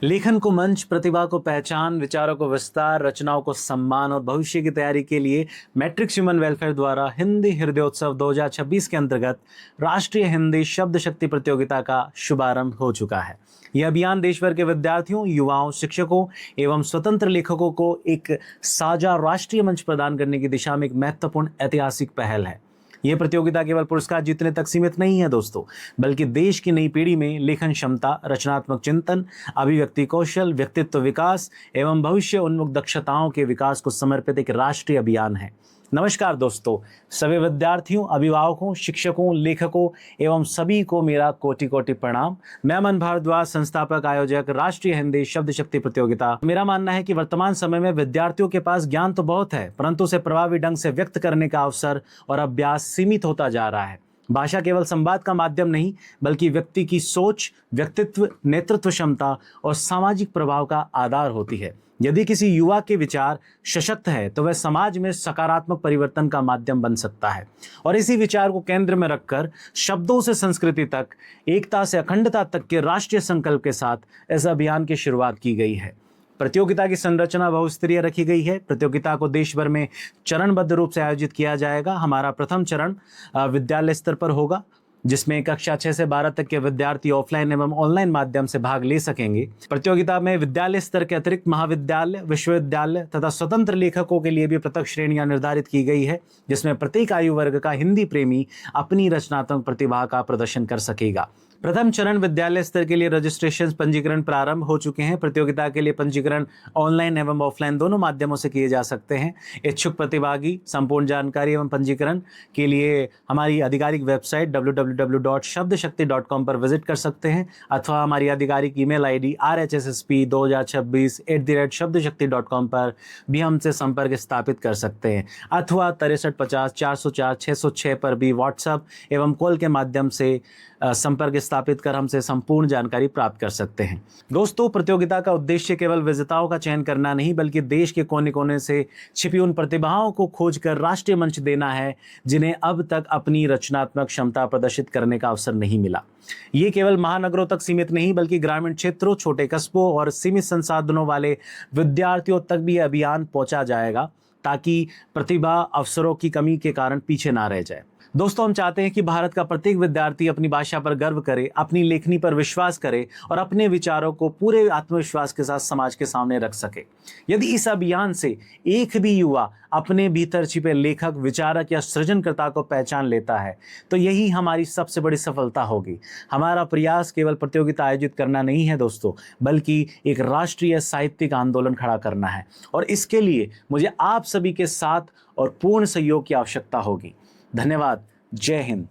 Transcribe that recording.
लेखन को मंच, प्रतिभा को पहचान, विचारों को विस्तार, रचनाओं को सम्मान और भविष्य की तैयारी के लिए मैट्रिक्स ह्यूमन वेलफेयर द्वारा हिंदी हृदयोत्सव 2026 के अंतर्गत राष्ट्रीय हिंदी शब्द शक्ति प्रतियोगिता का शुभारंभ हो चुका है। यह अभियान देश भर के विद्यार्थियों, युवाओं, शिक्षकों एवं स्वतंत्र लेखकों को एक साझा राष्ट्रीय मंच प्रदान करने की दिशा में एक महत्वपूर्ण ऐतिहासिक पहल है। यह प्रतियोगिता केवल पुरस्कार जीतने तक सीमित नहीं है दोस्तों, बल्कि देश की नई पीढ़ी में लेखन क्षमता, रचनात्मक चिंतन, अभिव्यक्ति कौशल, व्यक्तित्व विकास एवं भविष्य उन्मुख दक्षताओं के विकास को समर्पित एक राष्ट्रीय अभियान है। नमस्कार दोस्तों, सभी विद्यार्थियों, अभिभावकों, शिक्षकों, लेखकों एवं सभी को मेरा कोटि कोटि प्रणाम। मैं अमन भारद्वाज, संस्थापक आयोजक, राष्ट्रीय हिंदी शब्द शक्ति प्रतियोगिता। मेरा मानना है कि वर्तमान समय में विद्यार्थियों के पास ज्ञान तो बहुत है, परंतु उसे प्रभावी ढंग से व्यक्त करने का अवसर और अभ्यास सीमित होता जा रहा है। भाषा केवल संवाद का माध्यम नहीं, बल्कि व्यक्ति की सोच, व्यक्तित्व, नेतृत्व क्षमता और सामाजिक प्रभाव का आधार होती है। यदि किसी युवा के विचार सशक्त है तो वह समाज में सकारात्मक परिवर्तन का माध्यम बन सकता है। और इसी विचार को केंद्र में रखकर शब्दों से संस्कृति तक, एकता से अखंडता तक के राष्ट्रीय संकल्प के साथ इस अभियान की शुरुआत की गई है। प्रतियोगिता की संरचना बहुस्तरीय रखी गई है। प्रतियोगिता को देश भर में चरणबद्ध रूप से आयोजित किया जाएगा। हमारा प्रथम चरण विद्यालय स्तर पर होगा, जिसमें कक्षा 6 से 12 तक के विद्यार्थी ऑफलाइन एवं ऑनलाइन माध्यम से भाग ले सकेंगे। प्रतियोगिता में विद्यालय स्तर के अतिरिक्त महाविद्यालय, विश्वविद्यालय तथा स्वतंत्र लेखकों के लिए भी पृथक श्रेणियां निर्धारित की गई है, जिसमें प्रत्येक आयु वर्ग का हिंदी प्रेमी अपनी रचनात्मक प्रतिभा का प्रदर्शन कर सकेगा। प्रथम चरण विद्यालय स्तर के लिए रजिस्ट्रेशन पंजीकरण प्रारंभ हो चुके हैं। प्रतियोगिता के लिए पंजीकरण ऑनलाइन एवं ऑफलाइन दोनों माध्यमों से किए जा सकते हैं। इच्छुक प्रतिभागी संपूर्ण जानकारी एवं पंजीकरण के लिए हमारी आधिकारिक वेबसाइट www.shabdshakti.com पर विजिट कर सकते हैं, अथवा हमारी आधिकारिक ईमेल आईडी rhssp2026@shabdshakti.com पर भी हमसे संपर्क स्थापित कर सकते हैं, अथवा 6350 404 606 पर भी व्हाट्सएप एवं कॉल के माध्यम से संपर्क स्थापित कर हमसे संपूर्ण जानकारी प्राप्त कर सकते हैं। दोस्तों, प्रतियोगिता का उद्देश्य केवल विजेताओं का चयन करना नहीं, बल्कि देश के कोने कोने से छिपी उन प्रतिभाओं को खोजकर राष्ट्रीय मंच देना है, जिन्हें अब तक अपनी रचनात्मक क्षमता प्रदर्शित करने का अवसर नहीं मिला। ये केवल महानगरों तक सीमित नहीं, बल्कि ग्रामीण क्षेत्रों, छोटे कस्बों और सीमित संसाधनों वाले विद्यार्थियों तक भी यह अभियान पहुंचा जाएगा, ताकि प्रतिभा अवसरों की कमी के कारण पीछे ना रह जाए। दोस्तों, हम चाहते हैं कि भारत का प्रत्येक विद्यार्थी अपनी भाषा पर गर्व करे, अपनी लेखनी पर विश्वास करे और अपने विचारों को पूरे आत्मविश्वास के साथ समाज के सामने रख सके। यदि इस अभियान से एक भी युवा अपने भीतर छिपे लेखक, विचारक या सृजनकर्ता को पहचान लेता है, तो यही हमारी सबसे बड़ी सफलता होगी। हमारा प्रयास केवल प्रतियोगिता आयोजित करना नहीं है दोस्तों, बल्कि एक राष्ट्रीय साहित्यिक आंदोलन खड़ा करना है। और इसके लिए मुझे आप सभी के साथ और पूर्ण सहयोग की आवश्यकता होगी। धन्यवाद। जय हिंद।